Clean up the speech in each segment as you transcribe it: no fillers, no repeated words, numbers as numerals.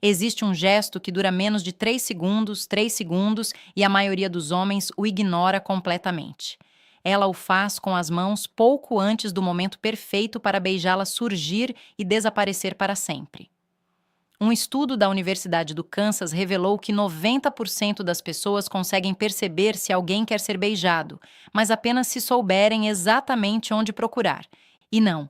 Existe um gesto que dura menos de 3 segundos, e a maioria dos homens o ignora completamente. Ela o faz com as mãos pouco antes do momento perfeito para beijá-la surgir e desaparecer para sempre. Um estudo da Universidade do Kansas revelou que 90% das pessoas conseguem perceber se alguém quer ser beijado, mas apenas se souberem exatamente onde procurar. E não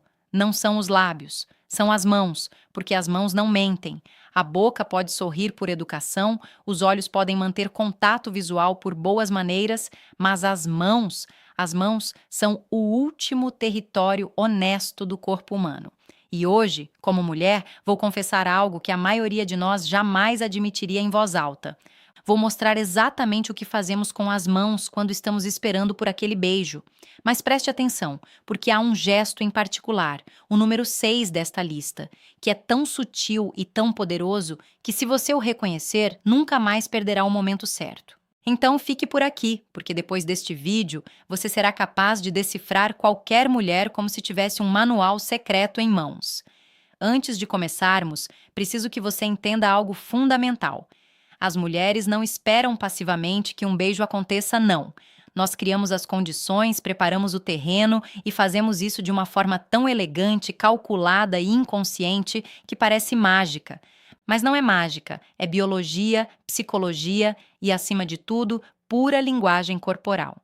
são os lábios, são as mãos, porque as mãos não mentem. A boca pode sorrir por educação, os olhos podem manter contato visual por boas maneiras, mas as mãos são o último território honesto do corpo humano. E hoje, como mulher, vou confessar algo que a maioria de nós jamais admitiria em voz alta. Vou mostrar exatamente o que fazemos com as mãos quando estamos esperando por aquele beijo. Mas preste atenção, porque há um gesto em particular, o número 6 desta lista, que é tão sutil e tão poderoso que, se você o reconhecer, nunca mais perderá o momento certo. Então fique por aqui, porque depois deste vídeo você será capaz de decifrar qualquer mulher como se tivesse um manual secreto em mãos. Antes de começarmos, preciso que você entenda algo fundamental. As mulheres não esperam passivamente que um beijo aconteça, não. Nós criamos as condições, preparamos o terreno e fazemos isso de uma forma tão elegante, calculada e inconsciente que parece mágica. Mas não é mágica, é biologia, psicologia e, acima de tudo, pura linguagem corporal.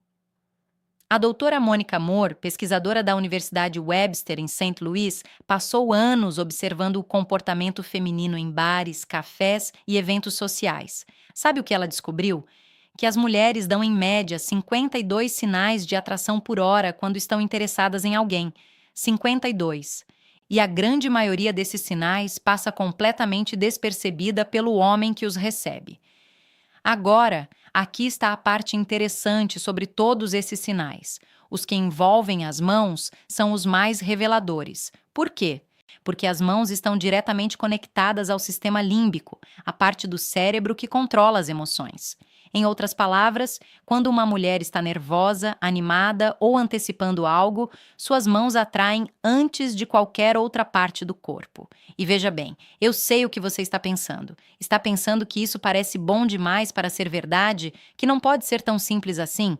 A doutora Mônica Moore, pesquisadora da Universidade Webster em Saint Louis, passou anos observando o comportamento feminino em bares, cafés e eventos sociais. Sabe o que ela descobriu? Que as mulheres dão em média 52 sinais de atração por hora quando estão interessadas em alguém. 52. E a grande maioria desses sinais passa completamente despercebida pelo homem que os recebe. Agora, aqui está a parte interessante sobre todos esses sinais. Os que envolvem as mãos são os mais reveladores. Por quê? Porque as mãos estão diretamente conectadas ao sistema límbico, a parte do cérebro que controla as emoções. Em outras palavras, quando uma mulher está nervosa, animada ou antecipando algo, suas mãos atraem antes de qualquer outra parte do corpo. E veja bem, eu sei o que você está pensando. Está pensando que isso parece bom demais para ser verdade, que não pode ser tão simples assim?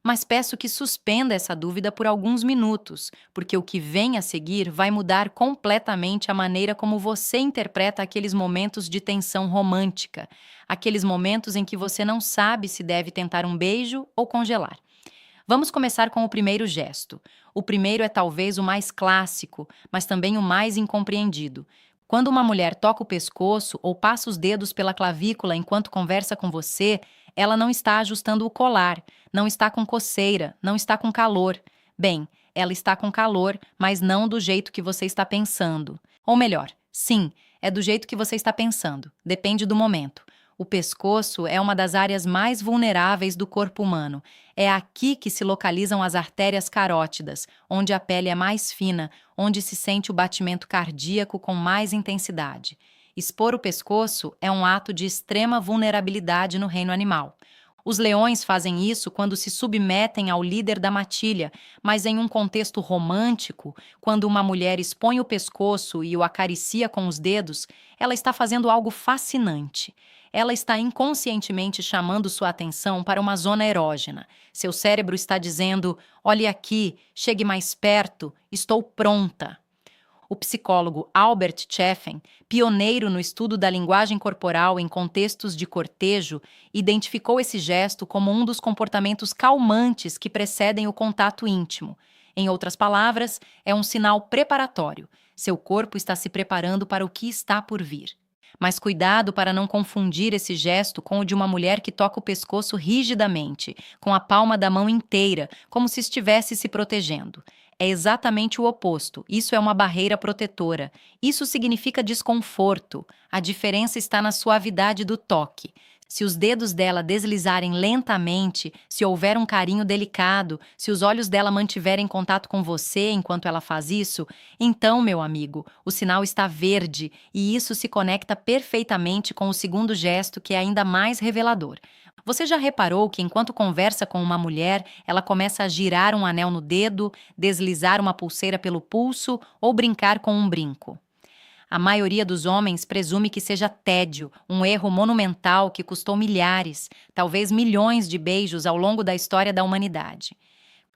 Mas peço que suspenda essa dúvida por alguns minutos, porque o que vem a seguir vai mudar completamente a maneira como você interpreta aqueles momentos de tensão romântica, aqueles momentos em que você não sabe se deve tentar um beijo ou congelar. Vamos começar com o primeiro gesto. O primeiro é talvez o mais clássico, mas também o mais incompreendido. Quando uma mulher toca o pescoço ou passa os dedos pela clavícula enquanto conversa com você, ela não está ajustando o colar, não está com coceira, não está com calor. Bem, ela está com calor, mas não do jeito que você está pensando. Ou melhor, sim, é do jeito que você está pensando. Depende do momento. O pescoço é uma das áreas mais vulneráveis do corpo humano. É aqui que se localizam as artérias carótidas, onde a pele é mais fina, onde se sente o batimento cardíaco com mais intensidade. Expor o pescoço é um ato de extrema vulnerabilidade no reino animal. Os leões fazem isso quando se submetem ao líder da matilha, mas em um contexto romântico, quando uma mulher expõe o pescoço e o acaricia com os dedos, ela está fazendo algo fascinante. Ela está inconscientemente chamando sua atenção para uma zona erógena. Seu cérebro está dizendo: olhe aqui, chegue mais perto, estou pronta. O psicólogo Albert Cheffen, pioneiro no estudo da linguagem corporal em contextos de cortejo, identificou esse gesto como um dos comportamentos calmantes que precedem o contato íntimo. Em outras palavras, é um sinal preparatório. Seu corpo está se preparando para o que está por vir. Mas cuidado para não confundir esse gesto com o de uma mulher que toca o pescoço rigidamente, com a palma da mão inteira, como se estivesse se protegendo. É exatamente o oposto. Isso é uma barreira protetora. Isso significa desconforto. A diferença está na suavidade do toque. Se os dedos dela deslizarem lentamente, se houver um carinho delicado, se os olhos dela mantiverem contato com você enquanto ela faz isso, então, meu amigo, o sinal está verde e isso se conecta perfeitamente com o segundo gesto, que é ainda mais revelador. Você já reparou que enquanto conversa com uma mulher, ela começa a girar um anel no dedo, deslizar uma pulseira pelo pulso ou brincar com um brinco? A maioria dos homens presume que seja tédio, um erro monumental que custou milhares, talvez milhões de beijos ao longo da história da humanidade.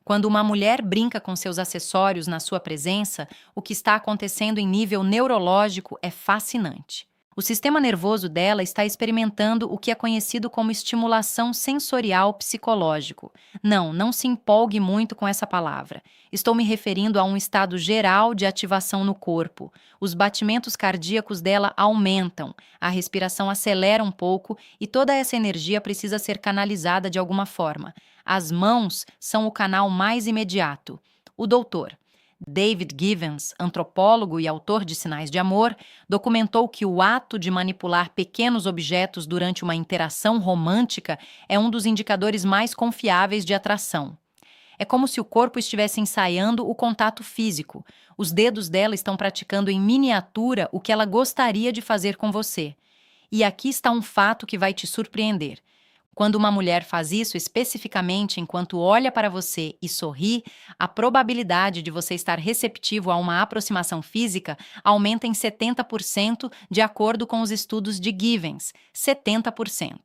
Quando uma mulher brinca com seus acessórios na sua presença, o que está acontecendo em nível neurológico é fascinante. O sistema nervoso dela está experimentando o que é conhecido como estimulação sensorial psicológico. Não se empolgue muito com essa palavra. Estou me referindo a um estado geral de ativação no corpo. Os batimentos cardíacos dela aumentam, a respiração acelera um pouco e toda essa energia precisa ser canalizada de alguma forma. As mãos são o canal mais imediato. O doutor David Givens, antropólogo e autor de Sinais de Amor, documentou que o ato de manipular pequenos objetos durante uma interação romântica é um dos indicadores mais confiáveis de atração. É como se o corpo estivesse ensaiando o contato físico. Os dedos dela estão praticando em miniatura o que ela gostaria de fazer com você. E aqui está um fato que vai te surpreender. Quando uma mulher faz isso especificamente enquanto olha para você e sorri, a probabilidade de você estar receptivo a uma aproximação física aumenta em 70% de acordo com os estudos de Givens, 70%.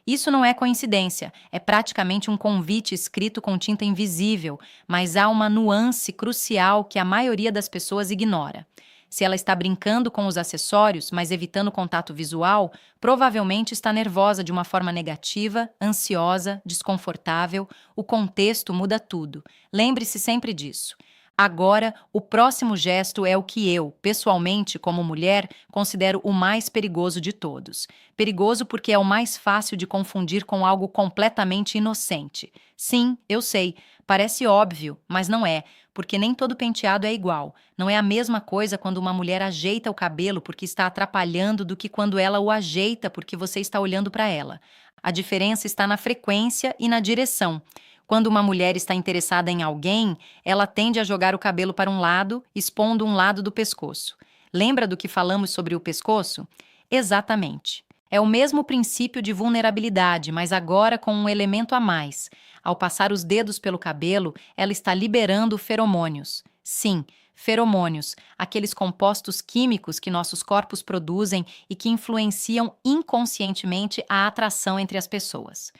Isso não é coincidência, é praticamente um convite escrito com tinta invisível, mas há uma nuance crucial que a maioria das pessoas ignora. Se ela está brincando com os acessórios, mas evitando contato visual, provavelmente está nervosa de uma forma negativa, ansiosa, desconfortável. O contexto muda tudo. Lembre-se sempre disso. Agora, o próximo gesto é o que eu, pessoalmente, como mulher, considero o mais perigoso de todos. Perigoso porque é o mais fácil de confundir com algo completamente inocente. Sim, eu sei, parece óbvio, mas não é, porque nem todo penteado é igual. Não é a mesma coisa quando uma mulher ajeita o cabelo porque está atrapalhando do que quando ela o ajeita porque você está olhando para ela. A diferença está na frequência e na direção. Quando uma mulher está interessada em alguém, ela tende a jogar o cabelo para um lado, expondo um lado do pescoço. Lembra do que falamos sobre o pescoço? Exatamente. É o mesmo princípio de vulnerabilidade, mas agora com um elemento a mais. Ao passar os dedos pelo cabelo, ela está liberando feromônios. Sim, feromônios, aqueles compostos químicos que nossos corpos produzem e que influenciam inconscientemente a atração entre as pessoas.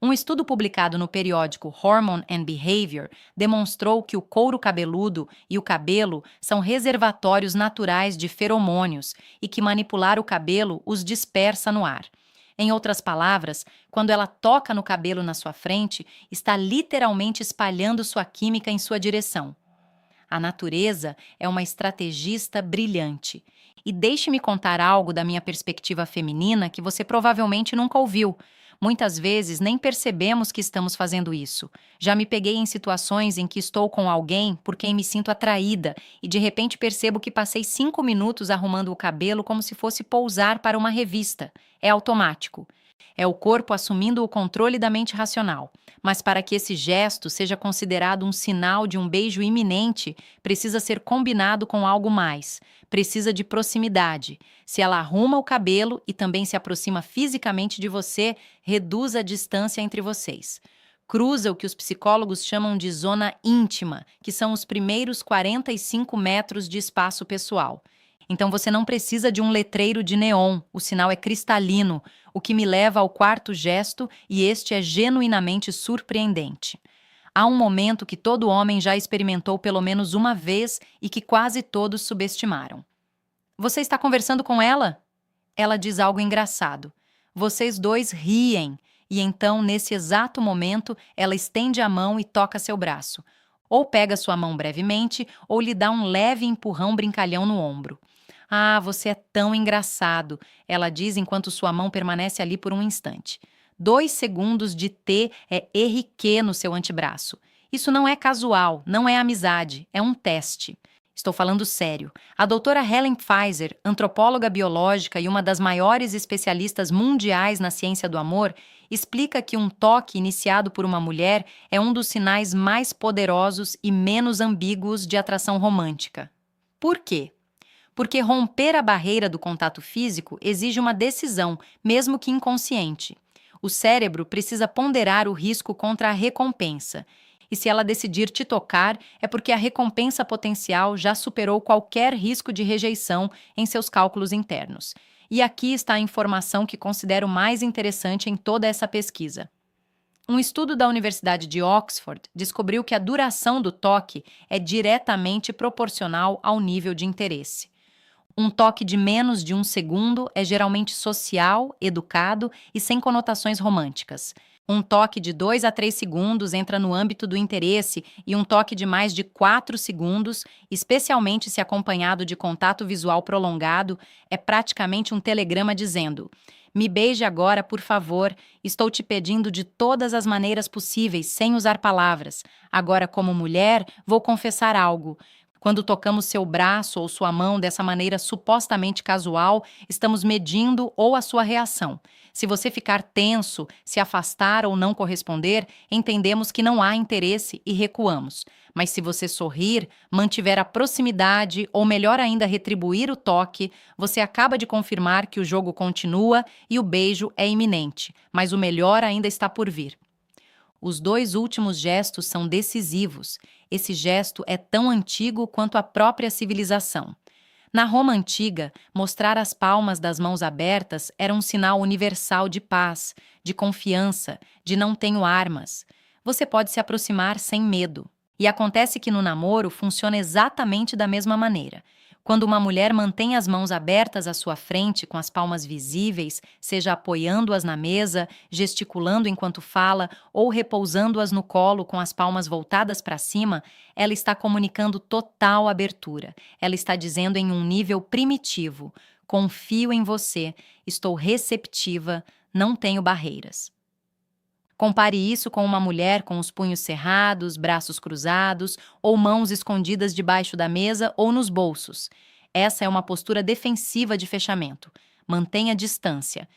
Um estudo publicado no periódico Hormone and Behavior demonstrou que o couro cabeludo e o cabelo são reservatórios naturais de feromônios e que manipular o cabelo os dispersa no ar. Em outras palavras, quando ela toca no cabelo na sua frente, está literalmente espalhando sua química em sua direção. A natureza é uma estrategista brilhante. E deixe-me contar algo da minha perspectiva feminina que você provavelmente nunca ouviu. Muitas vezes nem percebemos que estamos fazendo isso. Já me peguei em situações em que estou com alguém por quem me sinto atraída e de repente percebo que passei 5 minutos arrumando o cabelo como se fosse pousar para uma revista. É automático. É o corpo assumindo o controle da mente racional. Mas para que esse gesto seja considerado um sinal de um beijo iminente, precisa ser combinado com algo mais. Precisa de proximidade. Se ela arruma o cabelo e também se aproxima fisicamente de você, reduz a distância entre vocês. Cruza o que os psicólogos chamam de zona íntima, que são os primeiros 45 metros de espaço pessoal. Então você não precisa de um letreiro de neon, o sinal é cristalino, o que me leva ao quarto gesto, e este é genuinamente surpreendente. Há um momento que todo homem já experimentou pelo menos uma vez e que quase todos subestimaram. Você está conversando com ela? Ela diz algo engraçado. Vocês dois riem, e então, nesse exato momento, ela estende a mão e toca seu braço. Ou pega sua mão brevemente, ou lhe dá um leve empurrão brincalhão no ombro. Ah, você é tão engraçado, ela diz enquanto sua mão permanece ali por um instante. 2 segundos de T é RQ no seu antebraço. Isso não é casual, não é amizade, é um teste. Estou falando sério. A doutora Helen Pfizer, antropóloga biológica e uma das maiores especialistas mundiais na ciência do amor, explica que um toque iniciado por uma mulher é um dos sinais mais poderosos e menos ambíguos de atração romântica. Por quê? Porque romper a barreira do contato físico exige uma decisão, mesmo que inconsciente. O cérebro precisa ponderar o risco contra a recompensa. E se ela decidir te tocar, é porque a recompensa potencial já superou qualquer risco de rejeição em seus cálculos internos. E aqui está a informação que considero mais interessante em toda essa pesquisa. Um estudo da Universidade de Oxford descobriu que a duração do toque é diretamente proporcional ao nível de interesse. Um toque de menos de 1 segundo é geralmente social, educado e sem conotações românticas. Um toque de 2 a 3 segundos entra no âmbito do interesse e um toque de mais de 4 segundos, especialmente se acompanhado de contato visual prolongado, é praticamente um telegrama dizendo: "Me beije agora, por favor. Estou te pedindo de todas as maneiras possíveis, sem usar palavras. Agora, como mulher, vou confessar algo. Quando tocamos seu braço ou sua mão dessa maneira supostamente casual, estamos medindo ou a sua reação. Se você ficar tenso, se afastar ou não corresponder, entendemos que não há interesse e recuamos. Mas se você sorrir, mantiver a proximidade ou, melhor ainda, retribuir o toque, você acaba de confirmar que o jogo continua e o beijo é iminente, mas o melhor ainda está por vir." Os 2 últimos gestos são decisivos. Esse gesto é tão antigo quanto a própria civilização. Na Roma antiga, mostrar as palmas das mãos abertas era um sinal universal de paz, de confiança, de não tenho armas. Você pode se aproximar sem medo. E acontece que no namoro funciona exatamente da mesma maneira. Quando uma mulher mantém as mãos abertas à sua frente com as palmas visíveis, seja apoiando-as na mesa, gesticulando enquanto fala ou repousando-as no colo com as palmas voltadas para cima, ela está comunicando total abertura. Ela está dizendo em um nível primitivo: confio em você, estou receptiva, não tenho barreiras. Compare isso com uma mulher com os punhos cerrados, braços cruzados ou mãos escondidas debaixo da mesa ou nos bolsos. Essa é uma postura defensiva de fechamento. Mantenha distância.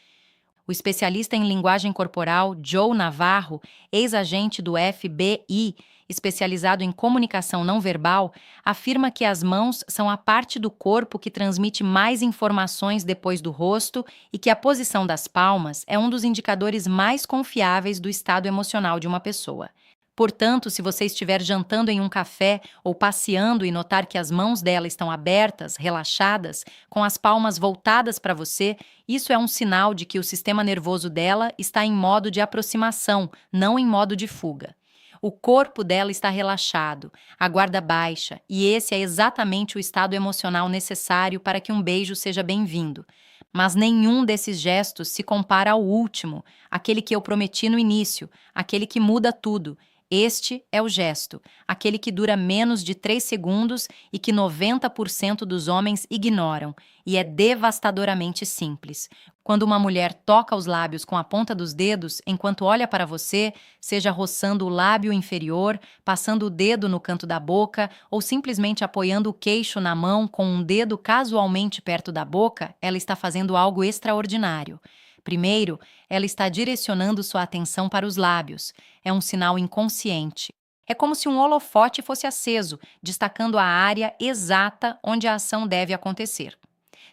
O especialista em linguagem corporal Joe Navarro, ex-agente do FBI, especializado em comunicação não verbal, afirma que as mãos são a parte do corpo que transmite mais informações depois do rosto e que a posição das palmas é um dos indicadores mais confiáveis do estado emocional de uma pessoa. Portanto, se você estiver jantando em um café ou passeando e notar que as mãos dela estão abertas, relaxadas, com as palmas voltadas para você, isso é um sinal de que o sistema nervoso dela está em modo de aproximação, não em modo de fuga. O corpo dela está relaxado, a guarda baixa, e esse é exatamente o estado emocional necessário para que um beijo seja bem-vindo. Mas nenhum desses gestos se compara ao último, aquele que eu prometi no início, aquele que muda tudo. Este é o gesto, aquele que dura menos de 3 segundos e que 90% dos homens ignoram, e é devastadoramente simples. Quando uma mulher toca os lábios com a ponta dos dedos enquanto olha para você, seja roçando o lábio inferior, passando o dedo no canto da boca ou simplesmente apoiando o queixo na mão com um dedo casualmente perto da boca, ela está fazendo algo extraordinário. Primeiro, ela está direcionando sua atenção para os lábios. É um sinal inconsciente. É como se um holofote fosse aceso, destacando a área exata onde a ação deve acontecer.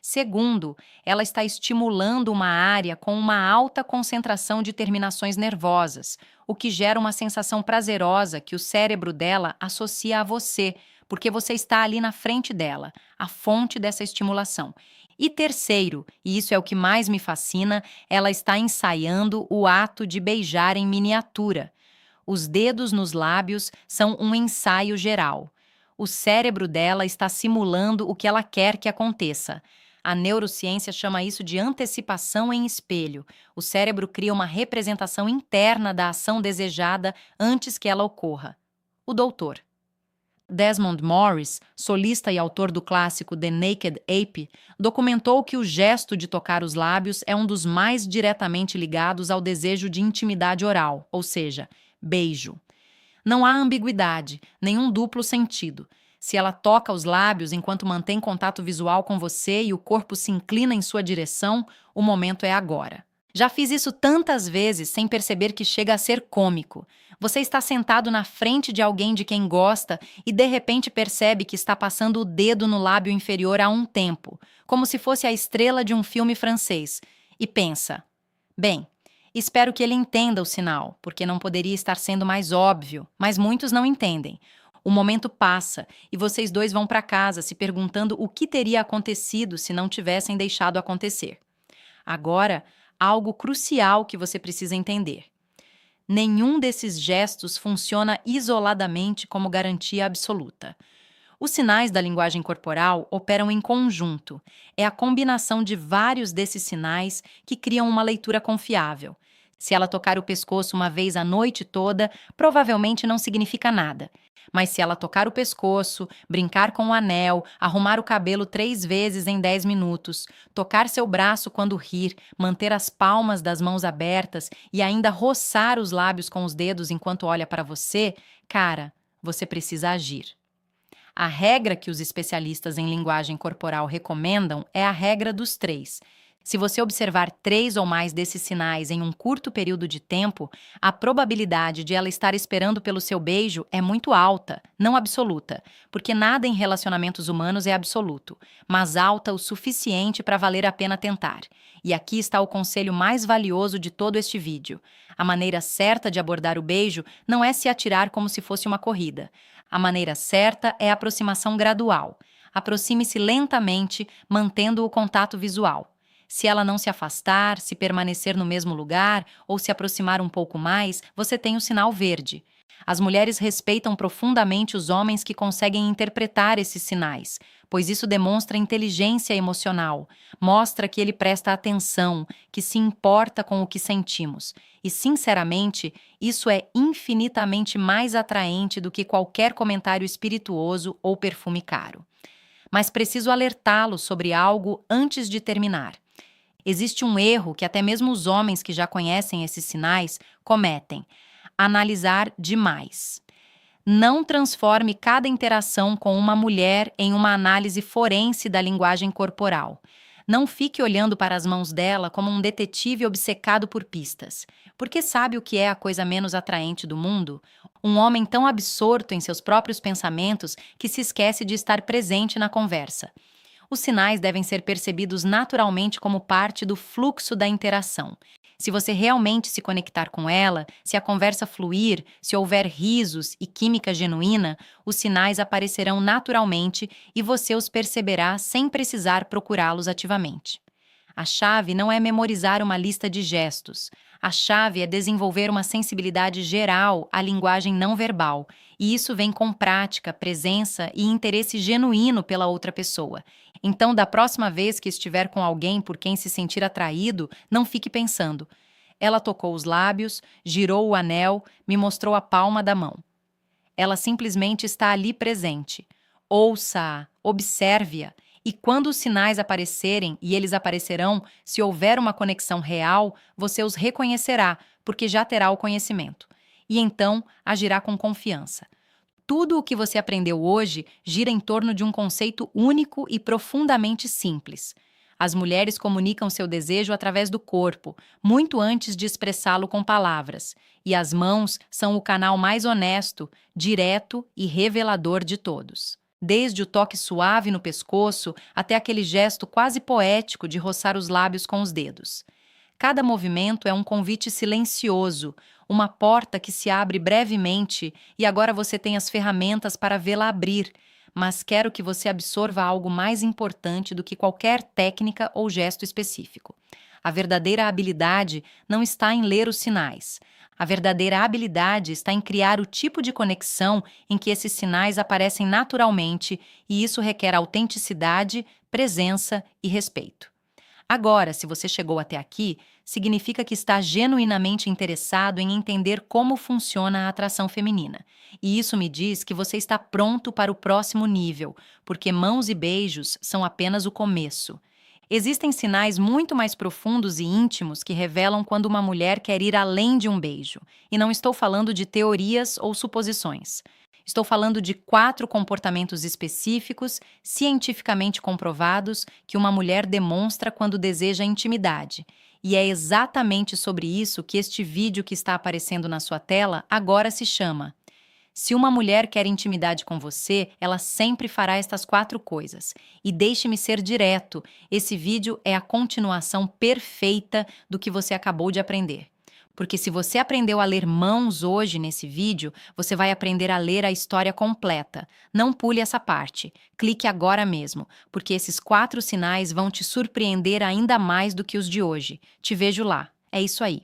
Segundo, ela está estimulando uma área com uma alta concentração de terminações nervosas, o que gera uma sensação prazerosa que o cérebro dela associa a você, porque você está ali na frente dela, a fonte dessa estimulação. E terceiro, e isso é o que mais me fascina, ela está ensaiando o ato de beijar em miniatura. Os dedos nos lábios são um ensaio geral. O cérebro dela está simulando o que ela quer que aconteça. A neurociência chama isso de antecipação em espelho. O cérebro cria uma representação interna da ação desejada antes que ela ocorra. O doutor Desmond Morris, solista e autor do clássico The Naked Ape, documentou que o gesto de tocar os lábios é um dos mais diretamente ligados ao desejo de intimidade oral, ou seja, beijo. Não há ambiguidade, nenhum duplo sentido. Se ela toca os lábios enquanto mantém contato visual com você e o corpo se inclina em sua direção, o momento é agora. Já fiz isso tantas vezes sem perceber que chega a ser cômico. Você está sentado na frente de alguém de quem gosta e de repente percebe que está passando o dedo no lábio inferior há um tempo, como se fosse a estrela de um filme francês, e pensa: bem, Espero que ele entenda o sinal, porque não poderia estar sendo mais óbvio, mas muitos não entendem. O momento passa e vocês dois vão para casa se perguntando o que teria acontecido se não tivessem deixado acontecer. Agora, algo crucial que você precisa entender. Nenhum desses gestos funciona isoladamente como garantia absoluta. Os sinais da linguagem corporal operam em conjunto. É a combinação de vários desses sinais que criam uma leitura confiável. Se ela tocar o pescoço uma vez a noite toda, provavelmente não significa nada. Mas se ela tocar o pescoço, brincar com o anel, arrumar o cabelo 3 vezes em 10 minutos, tocar seu braço quando rir, manter as palmas das mãos abertas e ainda roçar os lábios com os dedos enquanto olha para você, cara, você precisa agir. A regra que os especialistas em linguagem corporal recomendam é a regra dos três. Se você observar 3 ou mais desses sinais em um curto período de tempo, a probabilidade de ela estar esperando pelo seu beijo é muito alta, não absoluta, porque nada em relacionamentos humanos é absoluto, mas alta o suficiente para valer a pena tentar. E aqui está o conselho mais valioso de todo este vídeo. A maneira certa de abordar o beijo não é se atirar como se fosse uma corrida. A maneira certa é a aproximação gradual. Aproxime-se lentamente, mantendo o contato visual. Se ela não se afastar, se permanecer no mesmo lugar ou se aproximar um pouco mais, você tem o sinal verde. As mulheres respeitam profundamente os homens que conseguem interpretar esses sinais, pois isso demonstra inteligência emocional, mostra que ele presta atenção, que se importa com o que sentimos. E, sinceramente, isso é infinitamente mais atraente do que qualquer comentário espirituoso ou perfume caro. Mas preciso alertá-lo sobre algo antes de terminar. Existe um erro que até mesmo os homens que já conhecem esses sinais cometem: analisar demais. Não transforme cada interação com uma mulher em uma análise forense da linguagem corporal. Não fique olhando para as mãos dela como um detetive obcecado por pistas. Porque sabe o que é a coisa menos atraente do mundo? Um homem tão absorto em seus próprios pensamentos que se esquece de estar presente na conversa. Os sinais devem ser percebidos naturalmente como parte do fluxo da interação. Se você realmente se conectar com ela, se a conversa fluir, se houver risos e química genuína, os sinais aparecerão naturalmente e você os perceberá sem precisar procurá-los ativamente. A chave não é memorizar uma lista de gestos. A chave é desenvolver uma sensibilidade geral à linguagem não verbal, e isso vem com prática, presença e interesse genuíno pela outra pessoa. Então, da próxima vez que estiver com alguém por quem se sentir atraído, não fique pensando: ela tocou os lábios, girou o anel, me mostrou a palma da mão. Ela simplesmente está ali presente. Ouça-a, observe-a, e quando os sinais aparecerem, e eles aparecerão, se houver uma conexão real, você os reconhecerá, porque já terá o conhecimento. E então agirá com confiança. Tudo o que você aprendeu hoje gira em torno de um conceito único e profundamente simples. As mulheres comunicam seu desejo através do corpo, muito antes de expressá-lo com palavras, e as mãos são o canal mais honesto, direto e revelador de todos. Desde o toque suave no pescoço até aquele gesto quase poético de roçar os lábios com os dedos. Cada movimento é um convite silencioso, uma porta que se abre brevemente e agora você tem as ferramentas para vê-la abrir, mas quero que você absorva algo mais importante do que qualquer técnica ou gesto específico. A verdadeira habilidade não está em ler os sinais. A verdadeira habilidade está em criar o tipo de conexão em que esses sinais aparecem naturalmente, e isso requer autenticidade, presença e respeito. Agora, se você chegou até aqui, significa que está genuinamente interessado em entender como funciona a atração feminina. E isso me diz que você está pronto para o próximo nível, porque mãos e beijos são apenas o começo. Existem sinais muito mais profundos e íntimos que revelam quando uma mulher quer ir além de um beijo. E não estou falando de teorias ou suposições. Estou falando de 4 comportamentos específicos, cientificamente comprovados, que uma mulher demonstra quando deseja intimidade. E é exatamente sobre isso que este vídeo que está aparecendo na sua tela agora se chama. Se uma mulher quer intimidade com você, ela sempre fará estas 4 coisas. E deixe-me ser direto, esse vídeo é a continuação perfeita do que você acabou de aprender. Porque se você aprendeu a ler mãos hoje nesse vídeo, você vai aprender a ler a história completa. Não pule essa parte. Clique agora mesmo, porque esses 4 sinais vão te surpreender ainda mais do que os de hoje. Te vejo lá. É isso aí.